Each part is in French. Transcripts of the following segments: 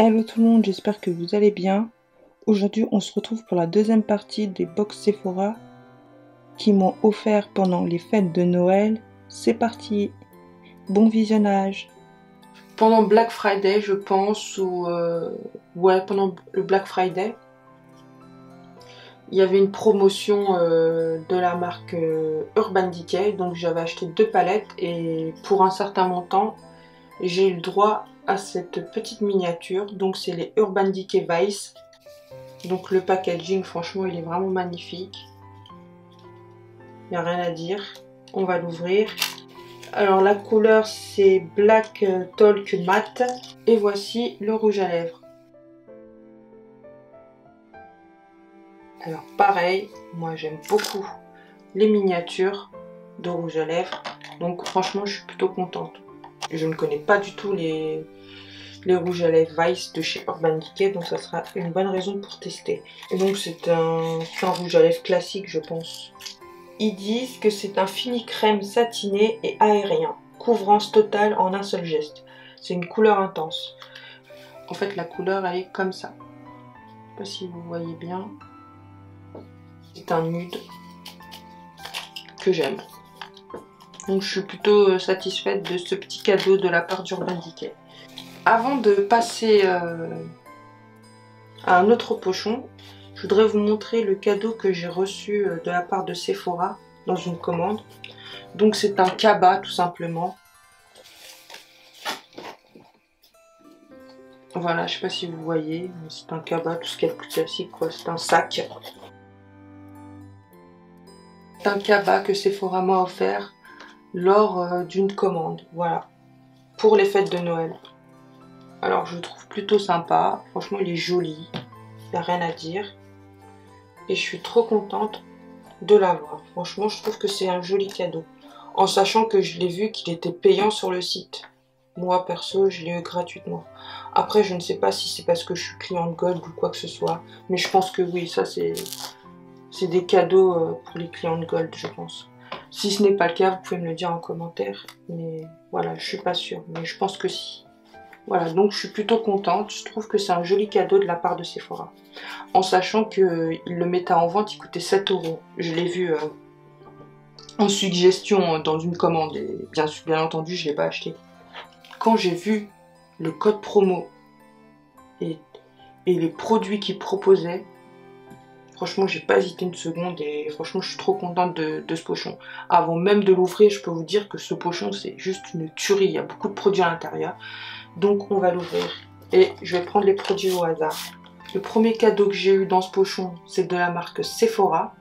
Hello tout le monde, j'espère que vous allez bien. Aujourd'hui, on se retrouve pour la deuxième partie des box Sephora qui m'ont offert pendant les fêtes de Noël. C'est parti, bon visionnage. Pendant Black Friday, je pense, ouais, pendant le Black Friday, il y avait une promotion de la marque Urban Decay, donc j'avais acheté 2 palettes et pour un certain montant, j'ai eu le droit à cette petite miniature. Donc c'est les Urban Decay Vice. Donc le packaging, franchement, il est vraiment magnifique. Il n'y a rien à dire. On va l'ouvrir. Alors la couleur c'est Black Talk Matte et voici le rouge à lèvres. Alors pareil, moi j'aime beaucoup les miniatures de rouge à lèvres, donc franchement je suis plutôt contente. Je ne connais pas du tout les rouges à lèvres Vice de chez Urban Decay, donc ça sera une bonne raison pour tester. Et donc c'est un rouge à lèvres classique je pense. Ils disent que c'est un fini crème satiné et aérien, couvrance totale en un seul geste. C'est une couleur intense. En fait, la couleur, elle est comme ça. Je ne sais pas si vous voyez bien. C'est un nude que j'aime. Donc, je suis plutôt satisfaite de ce petit cadeau de la part d'Urban Decay. Avant de passer à un autre pochon, je voudrais vous montrer le cadeau que j'ai reçu de la part de Sephora dans une commande. Donc c'est un cabas tout simplement. Voilà, je sais pas si vous voyez, c'est un cabas, tout ce qui est plus classique quoi, c'est un sac. C'est un cabas que Sephora m'a offert lors d'une commande, voilà, pour les fêtes de Noël. Alors je le trouve plutôt sympa, franchement il est joli, il n'y a rien à dire. Et je suis trop contente de l'avoir. Franchement, je trouve que c'est un joli cadeau. En sachant que je l'ai vu qu'il était payant sur le site. Moi, perso, je l'ai eu gratuitement. Après, je ne sais pas si c'est parce que je suis cliente Gold ou quoi que ce soit. Mais je pense que oui, ça c'est des cadeaux pour les clientes Gold, je pense. Si ce n'est pas le cas, vous pouvez me le dire en commentaire. Mais voilà, je suis pas sûre. Mais je pense que si. Voilà, donc je suis plutôt contente. Je trouve que c'est un joli cadeau de la part de Sephora. En sachant qu'il le mettait en vente, il coûtait 7 €. Je l'ai vu en suggestion dans une commande et bien entendu, je ne l'ai pas acheté. Quand j'ai vu le code promo et les produits qu'il proposait, franchement, j'ai pas hésité une seconde et franchement, je suis trop contente de ce pochon. Avant même de l'ouvrir, je peux vous dire que ce pochon, c'est juste une tuerie. Il y a beaucoup de produits à l'intérieur. Donc, on va l'ouvrir et je vais prendre les produits au hasard. Le premier cadeau que j'ai eu dans ce pochon, c'est de la marque Sephora.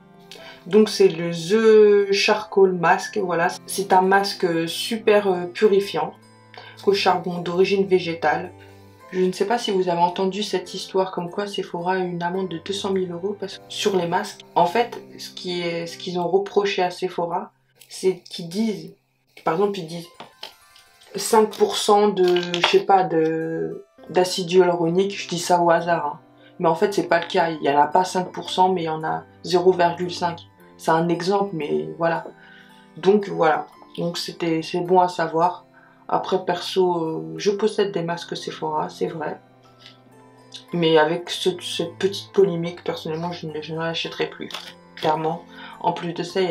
Donc c'est le The Charcoal Mask, voilà. C'est un masque super purifiant au charbon d'origine végétale. Je ne sais pas si vous avez entendu cette histoire comme quoi Sephora a eu une amende de 200 000 € parce que sur les masques. En fait, ce qu'ils ont reproché à Sephora, c'est qu'ils disent, par exemple, ils disent 5% de, je sais pas, d'acide hyaluronique, je dis ça au hasard, hein. Mais en fait, c'est pas le cas. Il n'y en a pas 5%, mais il y en a 0,5. C'est un exemple, mais voilà. Donc voilà. Donc c'est bon à savoir. Après, perso, je possède des masques Sephora, c'est vrai. Mais avec cette petite polémique, personnellement, je ne l'achèterai plus. Clairement. En plus de ça, il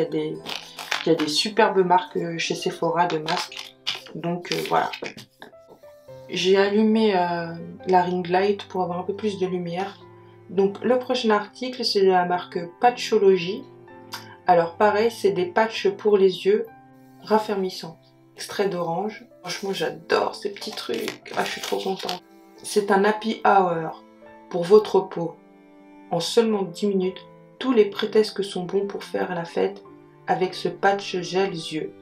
y a des superbes marques chez Sephora de masques. Donc voilà. J'ai allumé la ring light pour avoir un peu plus de lumière. Donc le prochain article c'est de la marque Patchology. Alors pareil, c'est des patchs pour les yeux raffermissants. Extrait d'orange. Franchement j'adore ces petits trucs. Ah, je suis trop contente. C'est un happy hour pour votre peau. En seulement 10 minutes, tous les prétextes sont bons pour faire la fête avec ce patch gel yeux.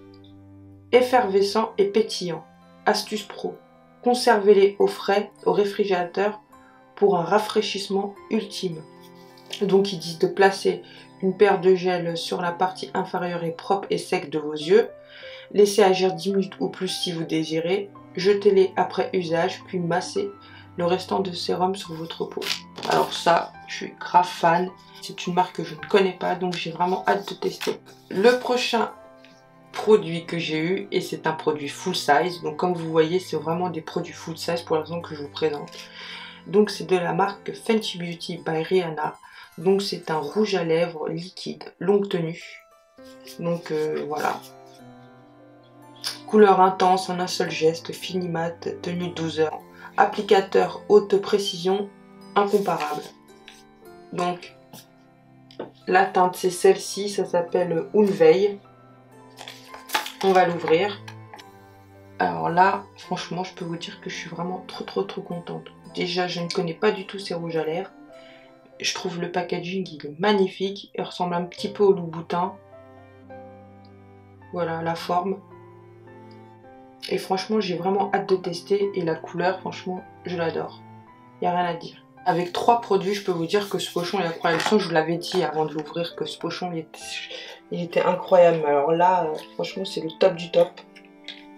Effervescent et pétillant. Astuce pro. Conservez-les au frais au réfrigérateur pour un rafraîchissement ultime. Donc ils disent de placer une paire de gel sur la partie inférieure et propre et sec de vos yeux. Laissez agir 10 minutes ou plus si vous désirez. Jetez-les après usage puis massez le restant de sérum sur votre peau. Alors ça, je suis grave fan. C'est une marque que je ne connais pas donc j'ai vraiment hâte de tester. Le prochain produit que j'ai eu et c'est un produit full size, donc comme vous voyez c'est vraiment des produits full size pour la raison que je vous présente. Donc c'est de la marque Fenty Beauty by Rihanna. Donc c'est un rouge à lèvres liquide, longue tenue. Donc voilà. Couleur intense en un seul geste, fini mat, tenue 12 heures. Applicateur haute précision, incomparable. Donc la teinte c'est celle-ci, ça s'appelle Unveil. On va l'ouvrir. Alors là, franchement, je peux vous dire que je suis vraiment trop contente. Déjà, je ne connais pas du tout ces rouges à lèvres. Je trouve le packaging, il est magnifique. Il ressemble un petit peu au Louboutin. Voilà, la forme. Et franchement, j'ai vraiment hâte de tester. Et la couleur, franchement, je l'adore. Il n'y a rien à dire. Avec 3 produits, je peux vous dire que ce pochon est incroyable. Je vous l'avais dit avant de l'ouvrir que ce pochon, il était incroyable. Alors là, franchement, c'est le top du top.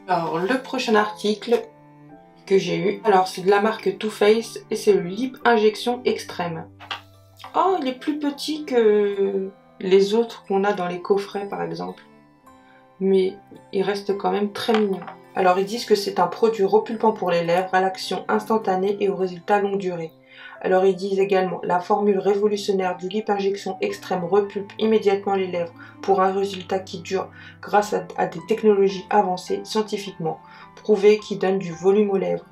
Alors, le prochain article que j'ai eu, alors c'est de la marque Too Faced et c'est le Lip Injection Extrême. Oh, il est plus petit que les autres qu'on a dans les coffrets par exemple. Mais il reste quand même très mignon. Alors, ils disent que c'est un produit repulpant pour les lèvres, à l'action instantanée et au résultat longue durée. Alors ils disent également la formule révolutionnaire du Lip Injection Extrême repulpe immédiatement les lèvres pour un résultat qui dure grâce à des technologies avancées scientifiquement prouvées qui donnent du volume aux lèvres.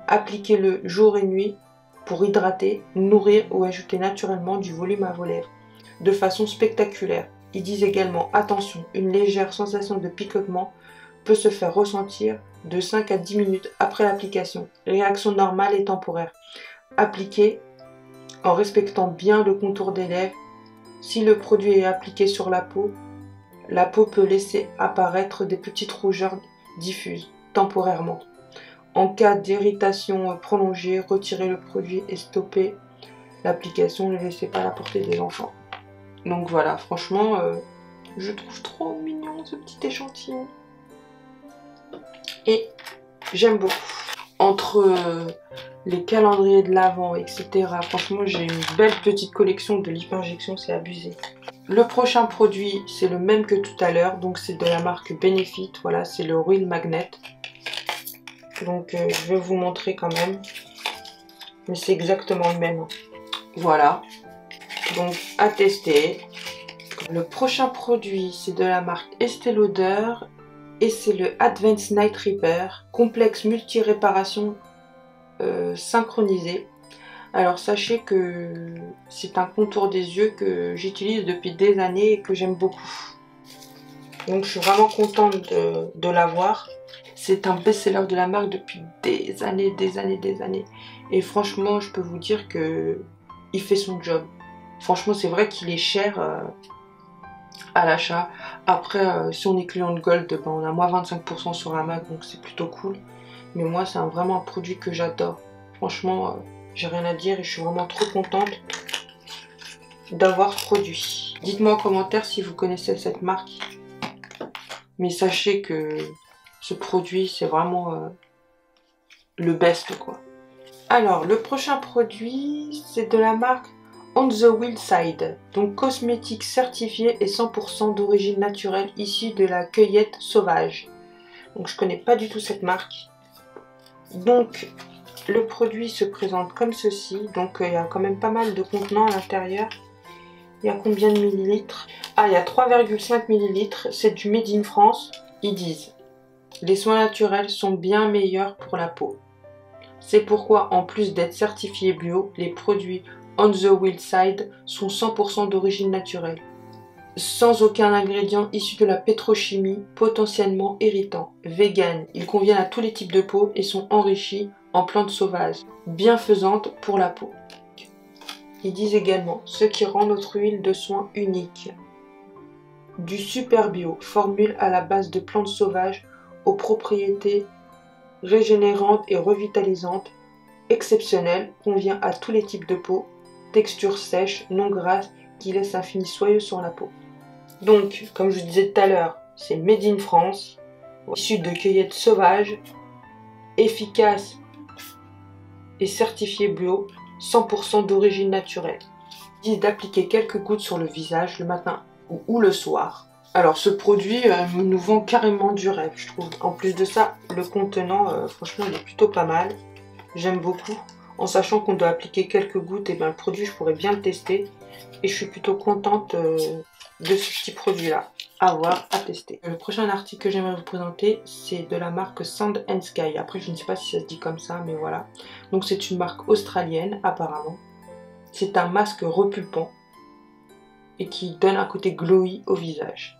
Appliquez-le jour et nuit pour hydrater, nourrir ou ajouter naturellement du volume à vos lèvres de façon spectaculaire. Ils disent également attention, une légère sensation de picotement peut se faire ressentir de 5 à 10 minutes après l'application. Réaction normale et temporaire. Appliqué en respectant bien le contour des lèvres. Si le produit est appliqué sur la peau peut laisser apparaître des petites rougeurs diffuses temporairement. En cas d'irritation prolongée, retirez le produit et stoppez l'application. Ne laissez pas à la portée des enfants. Donc voilà, franchement, je trouve trop mignon ce petit échantillon. Et j'aime beaucoup. Entre les calendriers de l'Avent, etc. Franchement, j'ai une belle petite collection de Lip Injection, c'est abusé. Le prochain produit, c'est le même que tout à l'heure. Donc, c'est de la marque Benefit. Voilà, c'est le Real Magnet. Donc, je vais vous montrer quand même. Mais c'est exactement le même. Voilà. Donc, à tester. Le prochain produit, c'est de la marque Estée Lauder. Et c'est le Advanced Night Repair, complexe multi-réparation synchronisé. Alors sachez que c'est un contour des yeux que j'utilise depuis des années et que j'aime beaucoup. Donc je suis vraiment contente de l'avoir. C'est un best-seller de la marque depuis des années. Et franchement, je peux vous dire que il fait son job. Franchement, c'est vrai qu'il est cher à l'achat. Après, si on est client de Gold, ben, on a moins 25% sur la marque, donc c'est plutôt cool. Mais moi, c'est vraiment un produit que j'adore. Franchement, j'ai rien à dire et je suis vraiment trop contente d'avoir ce produit. Dites-moi en commentaire si vous connaissez cette marque. Mais sachez que ce produit, c'est vraiment le best, quoi. Alors, le prochain produit, c'est de la marque On the Wild Side, donc cosmétique certifié et 100% d'origine naturelle issue de la cueillette sauvage. Donc je connais pas du tout cette marque. Donc le produit se présente comme ceci. Donc il y a quand même pas mal de contenants à l'intérieur. Il y a combien de millilitres? Ah, il y a 3,5 millilitres. C'est du Made in France. Ils disent les soins naturels sont bien meilleurs pour la peau. C'est pourquoi en plus d'être certifiés bio, les produits On the Wild Side sont 100% d'origine naturelle, sans aucun ingrédient issu de la pétrochimie potentiellement irritant. Vegan, ils conviennent à tous les types de peau et sont enrichis en plantes sauvages, bienfaisantes pour la peau. Ils disent également ce qui rend notre huile de soin unique. Du super bio, formule à la base de plantes sauvages aux propriétés régénérantes et revitalisantes, exceptionnelles, convient à tous les types de peau. Texture sèche, non grasse, qui laisse un fini soyeux sur la peau. Donc, comme je disais tout à l'heure, c'est Made in France, issu de cueillettes sauvages, efficace et certifié bio, 100% d'origine naturelle. Ils disent d'appliquer quelques gouttes sur le visage le matin ou le soir. Alors ce produit nous vend carrément du rêve, je trouve. En plus de ça, le contenant, franchement, il est plutôt pas mal. J'aime beaucoup. en sachant qu'on doit appliquer quelques gouttes, et bien le produit je pourrais bien le tester. Et je suis plutôt contente de ce petit produit là, à voir, à tester. Le prochain article que j'aimerais vous présenter, c'est de la marque Sand and Sky. Après je ne sais pas si ça se dit comme ça, mais voilà. Donc c'est une marque australienne apparemment. C'est un masque repulpant et qui donne un côté glowy au visage.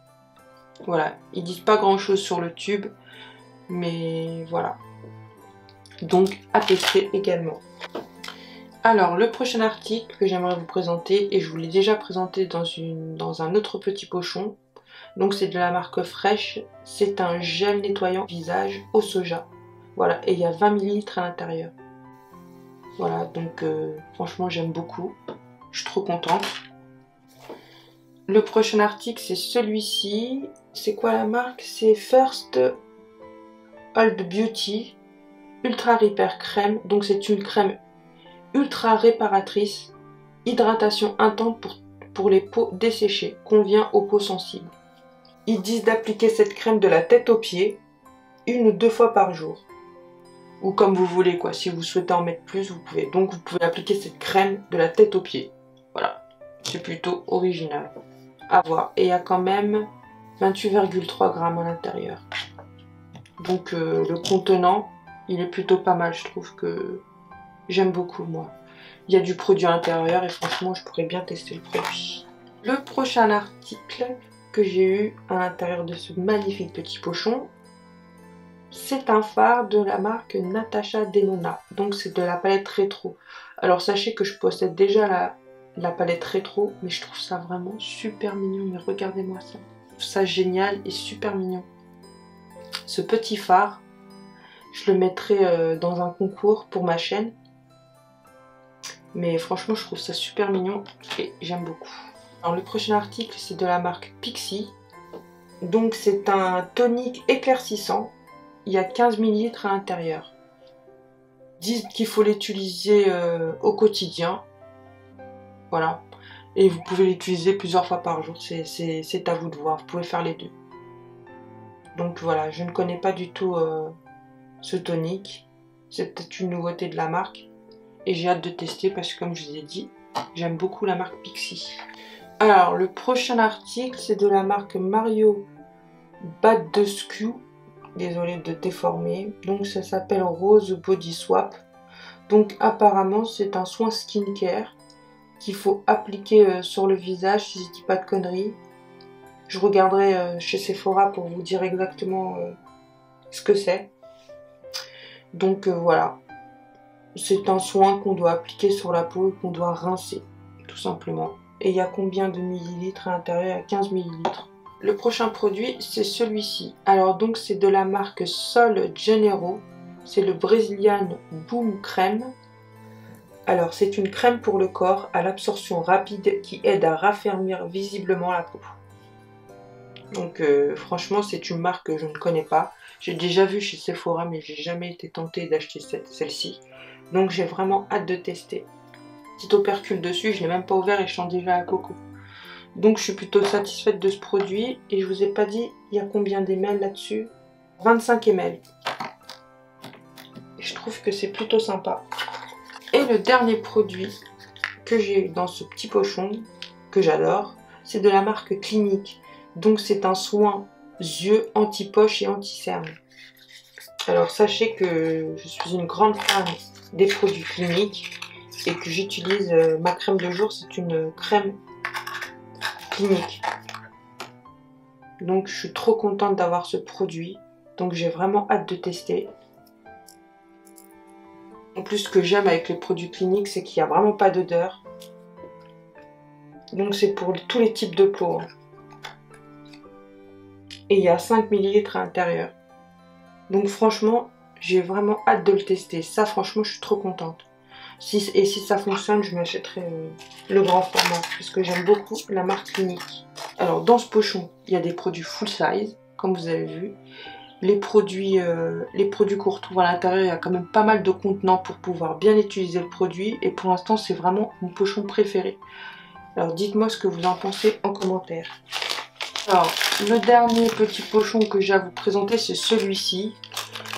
Voilà, ils disent pas grand chose sur le tube, mais voilà. Donc à tester également. Alors le prochain article que j'aimerais vous présenter, et je vous l'ai déjà présenté dans un autre petit pochon, donc c'est de la marque Fresh, c'est un gel nettoyant visage au soja. Voilà, et il y a 20 ml à l'intérieur. Voilà, donc franchement j'aime beaucoup, je suis trop contente. Le prochain article c'est celui-ci, c'est quoi la marque? C'est First Old Beauty Ultra Repair Crème, donc c'est une crème ultra réparatrice, hydratation intense pour les peaux desséchées, convient aux peaux sensibles. Ils disent d'appliquer cette crème de la tête aux pieds, 1 ou 2 fois par jour. Ou comme vous voulez quoi, si vous souhaitez en mettre plus, vous pouvez. Donc vous pouvez appliquer cette crème de la tête aux pieds. Voilà, c'est plutôt original. À voir. Et il y a quand même 28,3 grammes à l'intérieur. Donc le contenant, il est plutôt pas mal, je trouve que j'aime beaucoup moi. Il y a du produit à l'intérieur et franchement je pourrais bien tester le produit. Le prochain article que j'ai eu à l'intérieur de ce magnifique petit pochon, c'est un fard de la marque Natasha Denona. Donc c'est de la palette rétro. Alors sachez que je possède déjà la palette rétro, mais je trouve ça vraiment super mignon. Mais regardez-moi ça. Je trouve ça génial et super mignon. Ce petit fard, je le mettrai dans un concours pour ma chaîne. Mais franchement je trouve ça super mignon et j'aime beaucoup. Alors le prochain article c'est de la marque Pixi. Donc c'est un tonique éclaircissant. Il y a 15 ml à l'intérieur. Ils disent qu'il faut l'utiliser au quotidien. Voilà. Et vous pouvez l'utiliser plusieurs fois par jour. C'est à vous de voir. Vous pouvez faire les deux. Donc voilà, je ne connais pas du tout ce tonique. C'est peut-être une nouveauté de la marque. Et j'ai hâte de tester parce que comme je vous ai dit, j'aime beaucoup la marque Pixi. Alors le prochain article c'est de la marque Mario Badescu. Désolée de déformer. Donc ça s'appelle Rose Body Swap. Donc apparemment c'est un soin skincare qu'il faut appliquer sur le visage si je dis pas de conneries. Je regarderai chez Sephora pour vous dire exactement ce que c'est. Donc voilà. C'est un soin qu'on doit appliquer sur la peau et qu'on doit rincer, tout simplement. Et il y a combien de millilitres à l'intérieur? Il y a 15 millilitres. Le prochain produit, c'est celui-ci. Alors donc c'est de la marque Sol Janeiro. C'est le Brazilian Boom Crème. Alors c'est une crème pour le corps à l'absorption rapide qui aide à raffermir visiblement la peau. Donc franchement c'est une marque que je ne connais pas. J'ai déjà vu chez Sephora mais j'ai jamais été tentée d'acheter celle-ci. Donc j'ai vraiment hâte de tester. Petit opercule dessus, je ne l'ai même pas ouvert et je sens déjà la coco. Donc je suis plutôt satisfaite de ce produit. Et je vous ai pas dit, il y a combien d'ml là-dessus? 25 ml. Et je trouve que c'est plutôt sympa. Et le dernier produit que j'ai eu dans ce petit pochon, que j'adore, c'est de la marque Clinique. Donc c'est un soin yeux anti-poche et anti-cerne. Alors sachez que je suis une grande fan des produits Clinique et que j'utilise ma crème de jour, c'est une crème Clinique. Donc je suis trop contente d'avoir ce produit, donc j'ai vraiment hâte de tester. En plus ce que j'aime avec les produits Clinique, c'est qu'il n'y a vraiment pas d'odeur. Donc c'est pour tous les types de peau. Et il y a 5 ml à l'intérieur. Donc franchement, j'ai vraiment hâte de le tester. Ça franchement, je suis trop contente. Et si ça fonctionne, je m'achèterai le grand format. Parce que j'aime beaucoup la marque Clinique. Alors dans ce pochon, il y a des produits full size, comme vous avez vu. Les produits qu'on retrouve à l'intérieur, il y a quand même pas mal de contenants pour pouvoir bien utiliser le produit. Et pour l'instant, c'est vraiment mon pochon préféré. Alors dites-moi ce que vous en pensez en commentaire. Alors, le dernier petit pochon que j'ai à vous présenter, c'est celui-ci.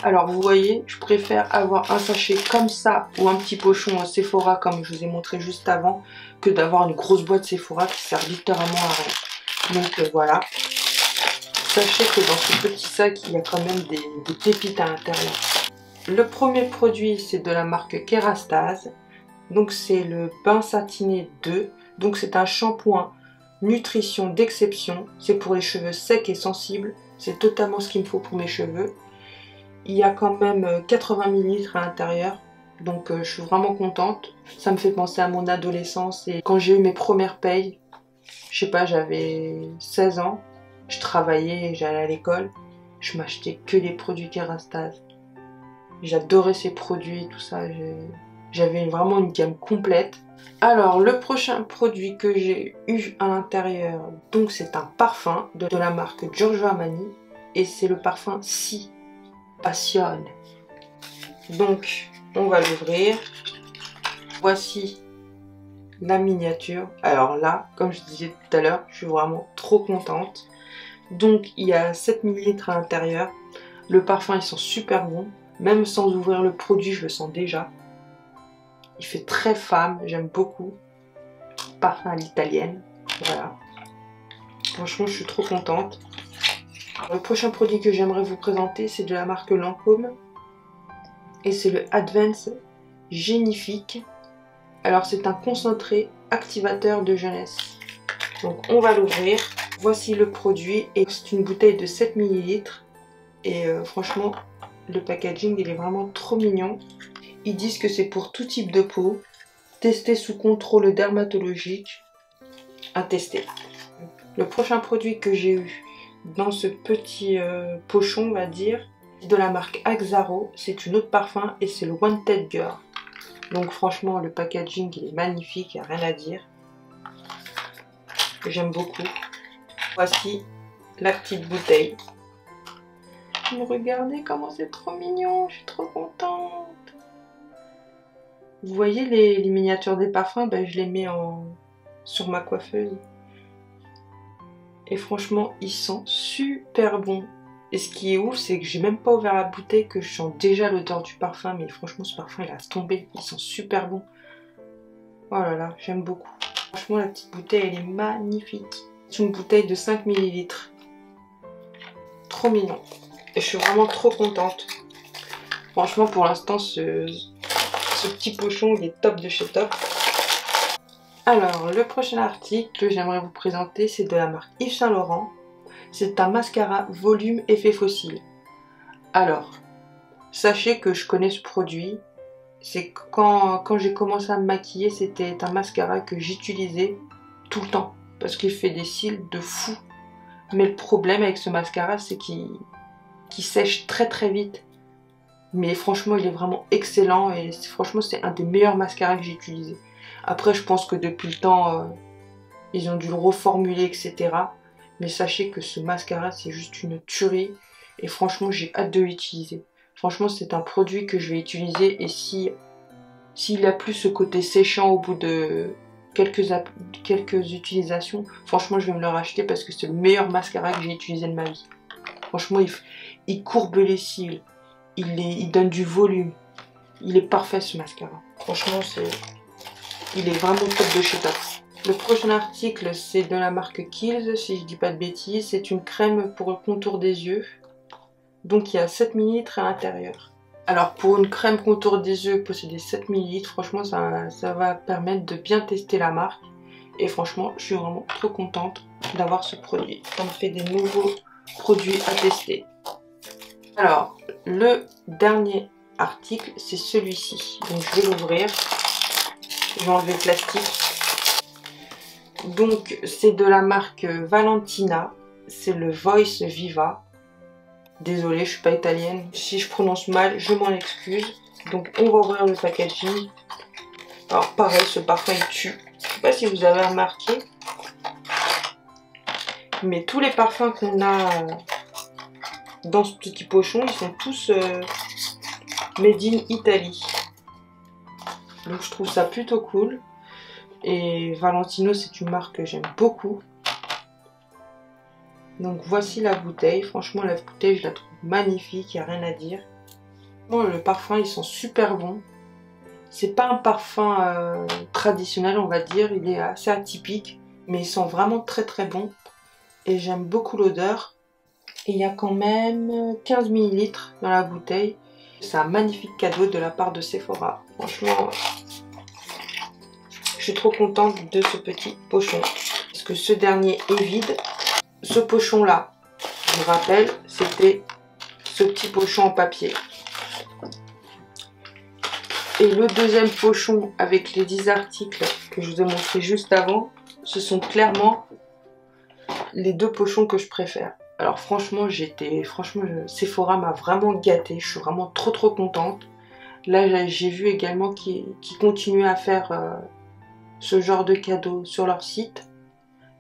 Alors vous voyez, je préfère avoir un sachet comme ça ou un petit pochon Sephora comme je vous ai montré juste avant que d'avoir une grosse boîte Sephora qui sert littéralement à rien. Donc voilà, sachez que dans ce petit sac il y a quand même des pépites à l'intérieur. Le premier produit c'est de la marque Kerastase, donc c'est le bain satiné 2, donc c'est un shampoing nutrition d'exception, c'est pour les cheveux secs et sensibles, c'est totalement ce qu'il me faut pour mes cheveux. Il y a quand même 80 ml à l'intérieur, donc je suis vraiment contente. Ça me fait penser à mon adolescence et quand j'ai eu mes premières payes, je sais pas, j'avais 16 ans, je travaillais, j'allais à l'école, je m'achetais que les produits Kerastase. J'adorais ces produits, tout ça, j'avais vraiment une gamme complète. Alors le prochain produit que j'ai eu à l'intérieur, donc c'est un parfum de la marque Giorgio Armani et c'est le parfum Si Passion. Donc on va l'ouvrir. Voici la miniature. Alors là, comme je disais tout à l'heure, je suis vraiment trop contente. Donc il y a 7 ml à l'intérieur. Le parfum il sent super bon. Même sans ouvrir le produit, je le sens déjà. Il fait très femme, j'aime beaucoup. Parfum à l'italienne, voilà. Franchement, je suis trop contente. Le prochain produit que j'aimerais vous présenter, c'est de la marque Lancôme. Et c'est le Advance Génifique. Alors, c'est un concentré activateur de jeunesse. Donc, on va l'ouvrir. Voici le produit. Et c'est une bouteille de 7 ml. Et franchement, le packaging, il est vraiment trop mignon. Ils disent que c'est pour tout type de peau. Testé sous contrôle dermatologique. À tester. Le prochain produit que j'ai eu dans ce petit pochon, on va dire, de la marque Axaro, c'est une eau de parfum et c'est le Wanted Girl. Donc franchement, le packaging il est magnifique, il n'y a rien à dire. J'aime beaucoup. Voici la petite bouteille. Regardez comment c'est trop mignon, je suis trop contente. Vous voyez les miniatures des parfums, ben, je les mets sur ma coiffeuse. Et franchement, il sent super bon. Et ce qui est ouf, c'est que j'ai même pas ouvert la bouteille que je sens déjà l'odeur du parfum. Mais franchement, ce parfum, il a tombé. Il sent super bon. Oh là là, j'aime beaucoup. Franchement, la petite bouteille, elle est magnifique. C'est une bouteille de 5 ml. Trop mignon. Et je suis vraiment trop contente. Franchement, pour l'instant, ce petit pochon, il est top de chez top. Alors, le prochain article que j'aimerais vous présenter, c'est de la marque Yves Saint Laurent. C'est un mascara volume effet fossile. Alors, sachez que je connais ce produit. C'est quand j'ai commencé à me maquiller, c'était un mascara que j'utilisais tout le temps. Parce qu'il fait des cils de fou. Mais le problème avec ce mascara, c'est qu'il sèche très très vite. Mais franchement, il est vraiment excellent et franchement, c'est un des meilleurs mascaras que j'ai utilisé. Après, je pense que depuis le temps, ils ont dû le reformuler, etc. Mais sachez que ce mascara, c'est juste une tuerie. Et franchement, j'ai hâte de l'utiliser. Franchement, c'est un produit que je vais utiliser. Et s'il a plus ce côté séchant au bout de quelques utilisations, franchement, je vais me le racheter parce que c'est le meilleur mascara que j'ai utilisé de ma vie. Franchement, il courbe les cils. Il donne du volume. Il est parfait, ce mascara. Franchement, il est vraiment top de chez top. Le prochain article, c'est de la marque Kiehl's, si je dis pas de bêtises. C'est une crème pour le contour des yeux. Donc il y a 7 ml à l'intérieur. Alors pour une crème contour des yeux posséder 7 ml, franchement ça va permettre de bien tester la marque. Et franchement, je suis vraiment trop contente d'avoir ce produit. Ça me fait des nouveaux produits à tester. Alors, le dernier article, c'est celui-ci. Donc je vais l'ouvrir. Je vais enlever le plastique. Donc c'est de la marque Valentina, c'est le Voice Viva. Désolée, je suis pas italienne. Si je prononce mal, je m'en excuse. Donc on va ouvrir le packaging. Alors pareil, ce parfum il tue. Je sais pas si vous avez remarqué, mais tous les parfums qu'on a dans ce petit pochon, ils sont tous made in Italy. Donc je trouve ça plutôt cool. Et Valentino, c'est une marque que j'aime beaucoup. Donc voici la bouteille. Franchement, la bouteille, je la trouve magnifique, il n'y a rien à dire. Bon, le parfum, ils sont super bons. C'est pas un parfum traditionnel, on va dire. Il est assez atypique, mais ils sont vraiment très très bons. Et j'aime beaucoup l'odeur. Et il y a quand même 15 ml dans la bouteille. C'est un magnifique cadeau de la part de Sephora. Franchement, je suis trop contente de ce petit pochon. Parce que ce dernier est vide. Ce pochon-là, je vous rappelle, c'était ce petit pochon en papier. Et le deuxième pochon avec les 10 articles que je vous ai montré juste avant, ce sont clairement les deux pochons que je préfère. Alors franchement, Sephora m'a vraiment gâtée. Je suis vraiment trop contente. Là, j'ai vu également qu'ils continuaient à faire ce genre de cadeaux sur leur site.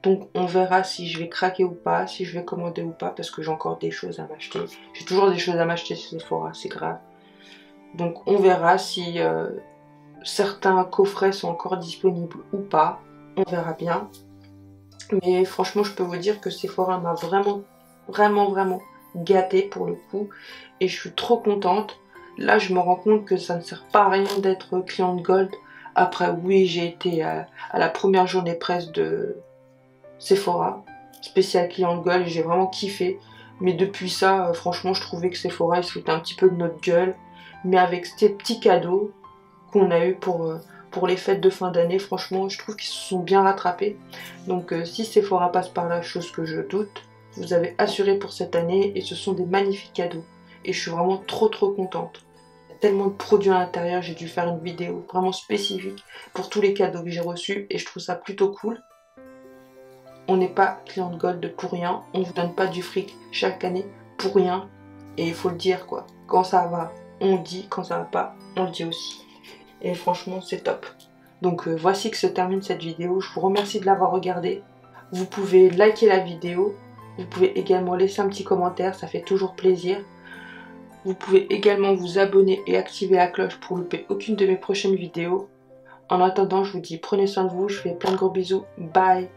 Donc on verra si je vais craquer ou pas, si je vais commander ou pas, parce que j'ai encore des choses à m'acheter. J'ai toujours des choses à m'acheter chez Sephora, c'est grave. Donc on verra si certains coffrets sont encore disponibles ou pas. On verra bien. Mais franchement, je peux vous dire que Sephora m'a vraiment gâtée pour le coup. Et je suis trop contente. Là, je me rends compte que ça ne sert pas à rien d'être cliente Gold. Après, oui, j'ai été à la première journée presse de Sephora, spécial cliente Gold. J'ai vraiment kiffé. Mais depuis ça, franchement, je trouvais que Sephora, ils se foutaient un petit peu de notre gueule. Mais avec ces petits cadeaux qu'on a eu pour les fêtes de fin d'année, franchement, je trouve qu'ils se sont bien rattrapés. Donc si Sephora passe par là, chose que je doute, vous avez assuré pour cette année et ce sont des magnifiques cadeaux. Et je suis vraiment trop contente. Il y a tellement de produits à l'intérieur, j'ai dû faire une vidéo vraiment spécifique pour tous les cadeaux que j'ai reçus et je trouve ça plutôt cool. On n'est pas cliente Gold pour rien, on vous donne pas du fric chaque année pour rien. Et il faut le dire quoi, quand ça va, on le dit, quand ça va pas, on le dit aussi. Et franchement, c'est top. Donc voici que se termine cette vidéo. Je vous remercie de l'avoir regardée. Vous pouvez liker la vidéo. Vous pouvez également laisser un petit commentaire, ça fait toujours plaisir. Vous pouvez également vous abonner et activer la cloche pour louper aucune de mes prochaines vidéos. En attendant, je vous dis prenez soin de vous. Je fais plein de gros bisous. Bye!